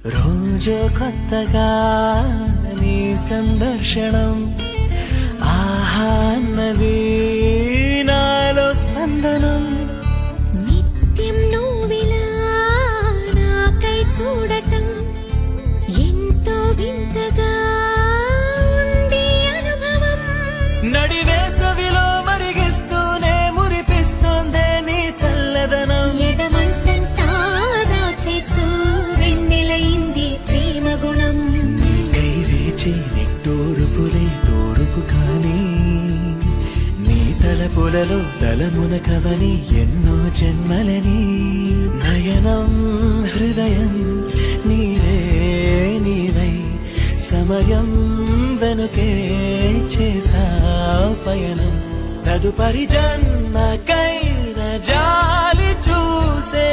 రోజు కొత్తగా నీ సందర్శనం ఆహా అన్నది నాలో స్పందనం నిత్యం నువ్విలా నాకై చూడటం ఎంతో వింతగా ఉంది అనుభవం నడివేసవిలో మరిగిస్తూనే మురిపిస్తోందే నీ చల్లదనం ఎడమంటంతా దాచేస్తూ వెన్నెలైంది ప్రేమ గుణం నీకై వేచి నిట్టూరుపులే తూరుపు కానీ నీ తలపులలో తలమున కవని ఎన్నో జన్మలని నయనం హృదయం నీవే నీవై సమయం వెనుకే చేసా పయనం తదుపరి జన్మకైన జాలి చూసే